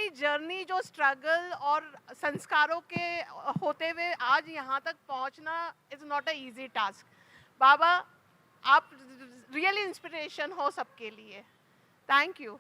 पूरी जर्नी जो स्ट्रगल और संस्कारों के होते हुए आज यहाँ तक पहुँचना is not a easy task. बाबा, आप रियली इंस्पिरेशन हो सबके लिए। Thank you.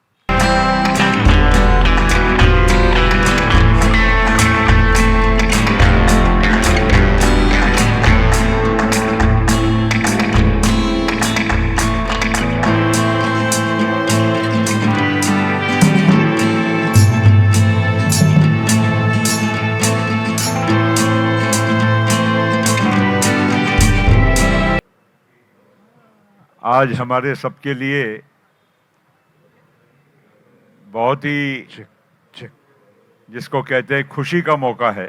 आज हमारे सबके लिए बहुत ही जिसको कहते हैं खुशी का मौका है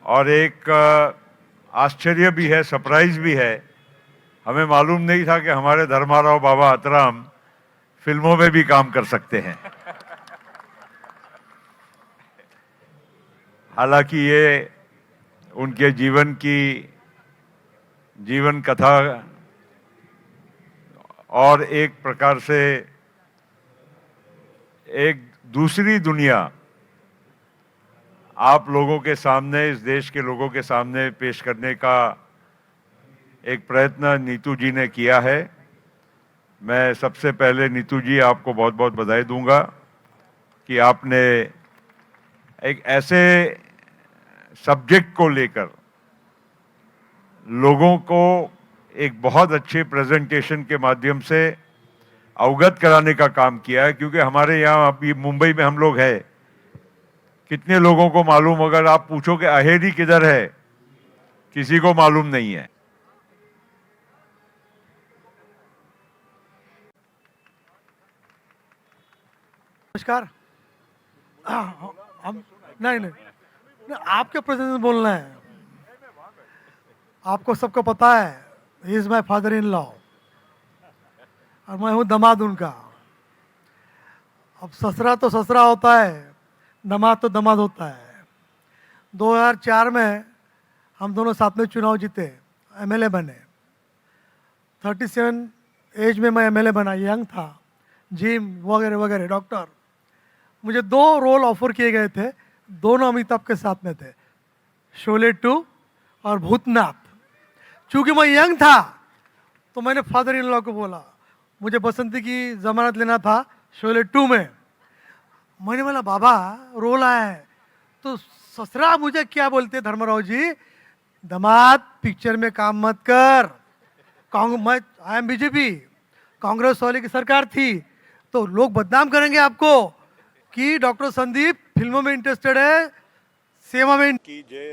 और एक आश्चर्य भी है, सरप्राइज भी है। हमें मालूम नहीं था कि हमारे धर्माराव बाबा अतराम फिल्मों में भी काम कर सकते हैं। हालांकि ये उनके जीवन कथा और एक प्रकार से एक दूसरी दुनिया आप लोगों के सामने, इस देश के लोगों के सामने पेश करने का एक प्रयत्न नीतू जी ने किया है। मैं सबसे पहले नीतू जी आपको बहुत बहुत बधाई दूंगा कि आपने एक ऐसे सब्जेक्ट को लेकर लोगों को एक बहुत अच्छे प्रेजेंटेशन के माध्यम से अवगत कराने का काम किया है। क्योंकि हमारे यहाँ अभी मुंबई में हम लोग हैं, कितने लोगों को मालूम, अगर आप पूछो कि अहेरी किधर है, किसी को मालूम नहीं है। नमस्कार। हम नहीं, आपके प्रेजेंस में बोलना है। आपको सबको पता है, he is my father in law और मैं हूँ दामाद उनका। अब ससुरा तो ससुरा होता है, दामाद तो दामाद होता है। 2004 में हम दोनों साथ में चुनाव जीते, एमएलए बने। 37 एज में मैं एमएलए बना, यंग था, जिम वगैरह वगैरह, डॉक्टर। मुझे 2 रोल ऑफर किए गए थे, दोनों अमिताभ के साथ में थे, शोले 2 और भूतनाथ। चूंकि मैं यंग था तो मैंने फादर इन लॉ को बोला मुझे बसंती की जमानत लेना था शोले 2 में। मैंने बोला बाबा रोल आया है तो ससुरा मुझे क्या बोलते धर्मराव जी, दामाद पिक्चर में काम मत कर। मैं आई एम बीजेपी, कांग्रेस वाले की सरकार थी तो लोग बदनाम करेंगे आपको की डॉक्टर संदीप फिल्मों में इंटरेस्टेड है, सेवा में की जे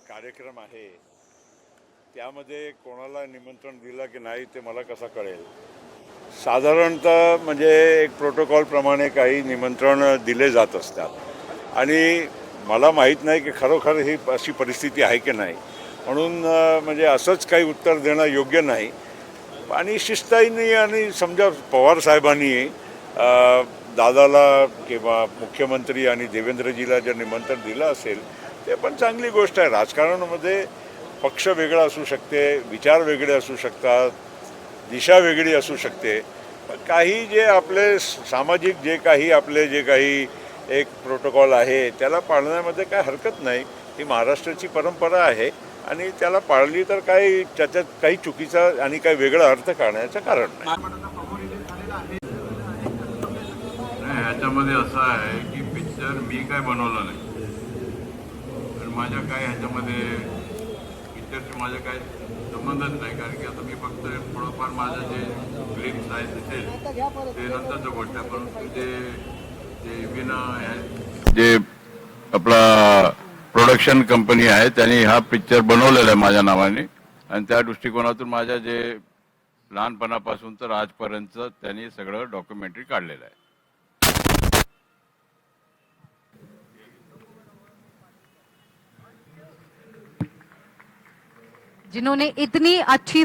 कार्यक्रम आहे त्यामध्ये कोणाला निमंत्रण दिलं की नाही ते मला कसं कळेल। साधारणतः म्हणजे एक प्रोटोकॉल प्रमाणे काही निमंत्रण दिले जात असतात आणि मला माहीत नाही की खरोखर ही अशी परिस्थिती आहे की नाही, म्हणून म्हणजे असंच काही उत्तर देणं योग्य नाही। आणि शिस्ताईने आणि समजा पवार साहेबांनी दादाला किंवा मुख्यमंत्री आणि देवेंद्रजीला जर निमंत्रण दिलं असेल ते पण चांगली गोष्ट आहे। राजकारणामध्ये पक्ष वेगळा असू शकते, विचार वेगळे असू शकतात, दिशा वेगळी असू शकते। काही जे आपले सामाजिक जे काही एक प्रोटोकॉल आहे त्याला पाळण्यामध्ये काय हरकत नाही। ही महाराष्ट्राची परंपरा आहे आणि त्याला पाळली तर काही त्याच्यात काही चुकीचा आणि काही वेगळा अर्थ काढण्याचं कारण नाही। ह्याच्यामध्ये असं आहे की पिक्चर मी काय बनवलं नाही आणि माझ्या काय ह्याच्यामध्ये पिक्चरशी माझा काय संबंधच नाही, कारण की आता मी फक्त थोडंफार माझं जे फिल्म्स आहेत दिसेल ते नंतरचं गोष्ट आहे। परंतु जे विना जे आपला प्रोडक्शन कंपनी आहे त्यांनी हा पिक्चर बनवलेला आहे माझ्या नावाने आणि त्या दृष्टिकोनातून माझ्या जे लहानपणापासून तर आजपर्यंत त्यांनी सगळं डॉक्युमेंटरी काढलेलं आहे। जिन्होंने इतनी अच्छी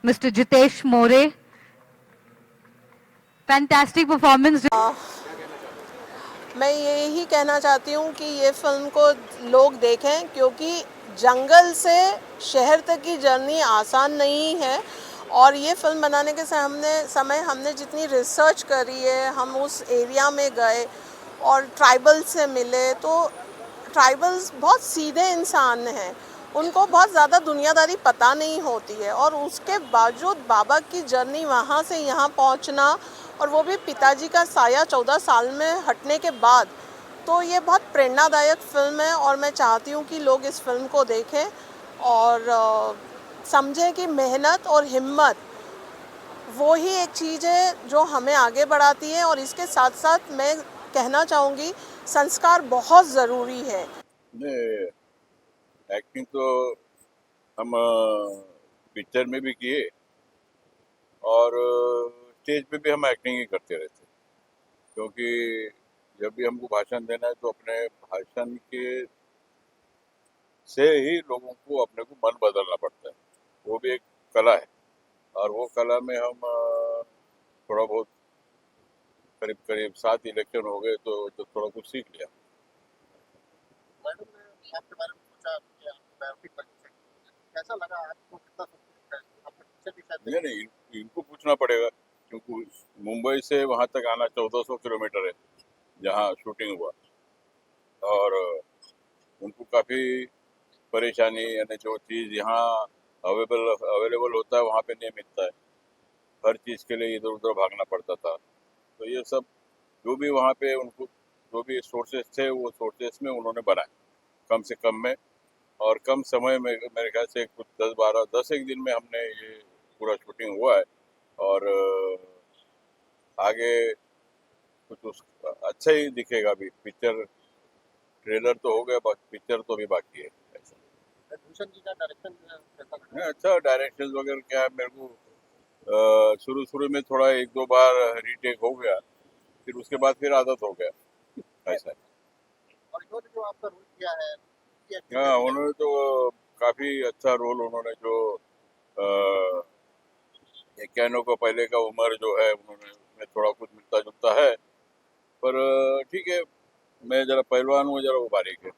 मिस्टर जितेश मोरे, फैंटास्टिक परफॉर्मेंस। मैं यही कहना चाहती हूँ कि ये फिल्म को लोग देखें, क्योंकि जंगल से शहर तक की जर्नी आसान नहीं है और ये फिल्म बनाने के समय हमने जितनी रिसर्च करी है, हम उस एरिया में गए और ट्राइबल से मिले, तो ट्राइबल्स बहुत सीधे इंसान हैं, उनको बहुत ज़्यादा दुनियादारी पता नहीं होती है, और उसके बावजूद बाबा की जर्नी वहाँ से यहाँ पहुँचना, और वो भी पिताजी का साया 14 साल में हटने के बाद, तो ये बहुत प्रेरणादायक फिल्म है। और मैं चाहती हूँ कि लोग इस फिल्म को देखें और समझें कि मेहनत और हिम्मत वो ही एक चीज़ है जो हमें आगे बढ़ाती है। और इसके साथ साथ मैं कहना चाहूँगी, संस्कार बहुत ज़रूरी है। एक्टिंग तो हम पिक्चर में भी किए और स्टेज पे भी हम एक्टिंग ही करते रहते, क्योंकि जब भी हमको भाषण देना है तो अपने भाषण के से ही लोगों को अपने को मन बदलना पड़ता है। वो भी एक कला है, और वो कला में हम थोड़ा बहुत करीब करीब 7 इलेक्शन हो गए तो थोड़ा कुछ सीख लिया। मैडम ने आपके बारे में सोचा कि आप बायोपिक बन सकते, कैसा लगा आपको, कितना सपोर्ट है आपने पिक्चर भी शायद नहीं नहीं, इनको पूछना पड़ेगा, क्योंकि मुंबई से वहाँ तक आना 1400 किलोमीटर है जहाँ शूटिंग हुआ, और उनको काफ़ी परेशानी, यानी जो चीज़ यहाँ अवेलेबल होता है वहाँ पे नहीं मिलता है, हर चीज़ के लिए इधर उधर भागना पड़ता था। तो ये सब जो भी वहाँ पे उनको जो भी सोर्सेस थे वो सोर्सेस में उन्होंने बनाए कम से कम में, और कम समय में, मेरे ख्याल से कुछ 10 एक दिन में हमने ये पूरा शूटिंग हुआ है। और आगे कुछ उस अच्छा ही दिखेगा। अभी पिक्चर ट्रेलर तो हो गया, पिक्चर तो अभी बाकी है। भूषण जी का डायरेक्शन कैसा लगा? नहीं, अच्छा डायरेक्शन वगैरह क्या है, मेरे को शुरू में थोड़ा 1-2 बार रीटेक हो गया, फिर उसके बाद फिर आदत हो गया, ऐसा है। और इन्होंने जो आपका रोल किया है, ये acting हाँ, कैसी उन्होंने तो काफ़ी अच्छा रोल, उन्होंने जो ये कहने को पहले का उम्र जो है उन्होंने उसमें थोड़ा कुछ मिलता जुलता है, पर ठीक है। मैं जरा पहलवान हूँ, जरा वो बारीक है,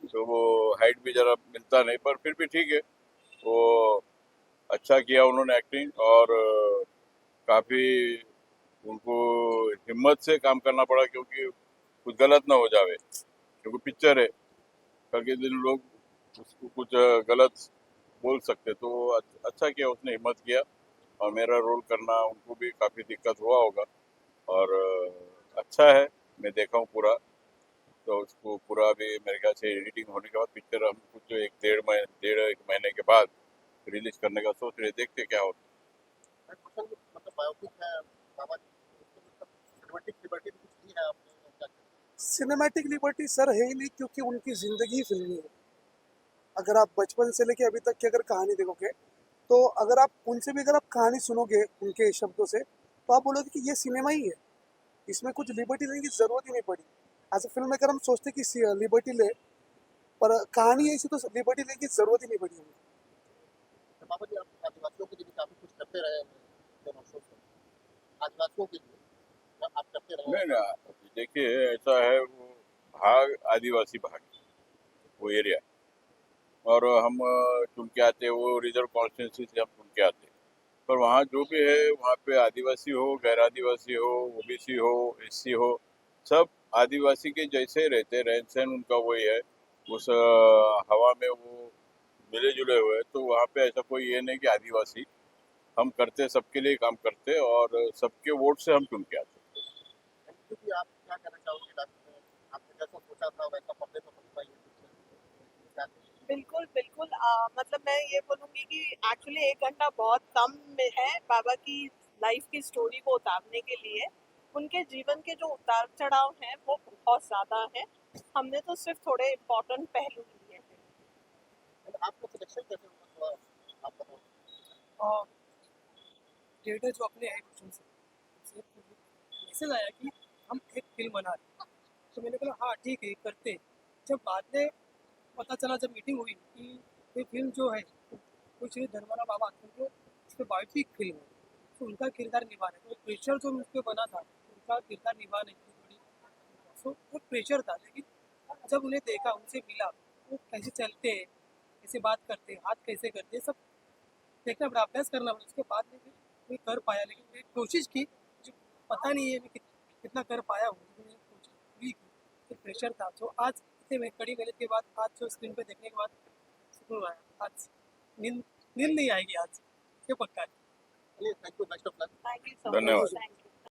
तो वो हाइट भी जरा मिलता नहीं, पर फिर भी ठीक है। वो अच्छा किया उन्होंने एक्टिंग, और काफ़ी उनको हिम्मत से काम करना पड़ा, क्योंकि कुछ गलत ना हो जावे, क्योंकि पिक्चर है, कल के दिन लोग उसको कुछ गलत बोल सकते, तो वो अच्छा किया, उसने हिम्मत किया। और मेरा रोल करना उनको भी काफ़ी दिक्कत हुआ होगा, और अच्छा है, मैं देखा हूँ पूरा। तो उसको पूरा भी मेरे ख्याल से एडिटिंग होने के बाद पिक्चर हम कुछ 1.5 महीने के बाद रिलीज करने का सोच रहे, देखते क्या होता है? भूषण जी मतलब बायोपिक है बाबा जी, उसको मतलब सिनेमैटिक लिबर्टी भी कुछ दी है आपने क्या? सिनेमैटिक लिबर्टी सर है ही नहीं, क्योंकि उनकी ज़िंदगी फिल्मी है। अगर आप बचपन से लेके अभी तक की अगर कहानी देखोगे, तो अगर आप उनसे भी अगर आप कहानी सुनोगे उनके शब्दों से, तो आप बोलोगे कि ये सिनेमा ही है, इसमें कुछ लिबर्टी लेने की ज़रूरत ही नहीं पड़ी। एज अ फिल्म मेकर हम सोचते कि लिबर्टी ले, पर कहानी ऐसी तो लिबर्टी लेने की ज़रूरत ही नहीं पड़ी हमें। तो बाबा जी आप आदिवासियों के लिए भी काफ़ी कुछ करते रहे हैं, जब आप सोचते हैं आदिवासियों के लिए आप करते रहे है। हैं। नहीं ना, देखिए ऐसा है, वो भाग आदिवासी भाग, वो एरिया, और हम चुन के आते, वो रिजर्व कॉन्स्टिट्यूंसी से हम चुन के आते, पर वहाँ जो भी है, वहाँ पे आदिवासी हो, गैर आदिवासी हो, ओबीसी हो, एससी हो, सब आदिवासी के जैसे रहते, रहन सहन उनका वही है, उस हवा में वो मिले जुले हुए। तो वहाँ पे ऐसा कोई ये नहीं कि आदिवासी, हम करते सबके लिए काम करते, और सबके वोट से हम चुन के आते। क्योंकि आप क्या कहना चाहोगे डॉक्टर, आपने जैसा सोचा था वैसा पर्दे पर बन पाई है पिक्चर, क्या कहेंगे? बिल्कुल बिल्कुल, मतलब मैं ये बोलूँगी कि एक्चुअली 1 घंटा बहुत कम में है बाबा की लाइफ की स्टोरी को उतारने के लिए। उनके जीवन के जो उतार चढ़ाव हैं वो बहुत ज़्यादा हैं। हमने तो सिर्फ थोड़े इम्पोर्टेंट पहलू लिए हैं। मतलब आपका सिलेक्शन कैसे हुआ, थोड़ा आप बताओ। और थिएटर जो अपने है भूषण से मैसेज आया कि हम एक फिल्म बना रहे हैं, तो मैंने बोला हाँ ठीक है करते हैं। जब बाद में पता चला, जब मीटिंग हुई कि ये फिल्म जो है वो श्री धर्मारा बाबा जो इस पर बायोपिक फिल्म है, तो उनका किरदार निभाना है, तो प्रेशर जो मुझ पर बना था उनका किरदार निभाना इतनी बड़ी, तो वो प्रेशर था। लेकिन जब उन्हें देखा, उनसे मिला, वो कैसे चलते हैं, कैसे बात करते हैं, हाथ कैसे करते हैं, सब देखना पड़ा, अभ्यास करना पड़ा, उसके बाद में भी मैं कर पाया। लेकिन मैं कोशिश की, मुझे पता नहीं है मैं कितना कर पाया हूँ, लेकिन मैंने कोशिश पूरी की। तो प्रेशर था, जो आज इतने मैं कड़ी मेहनत के बाद आज जो स्क्रीन पे देखने के बाद सुकून आया। आज नींद नींद नहीं आएगी आज, ये पक्का है। चलिए, thank you, best of luck. Thank you so धन्यवाद। मच।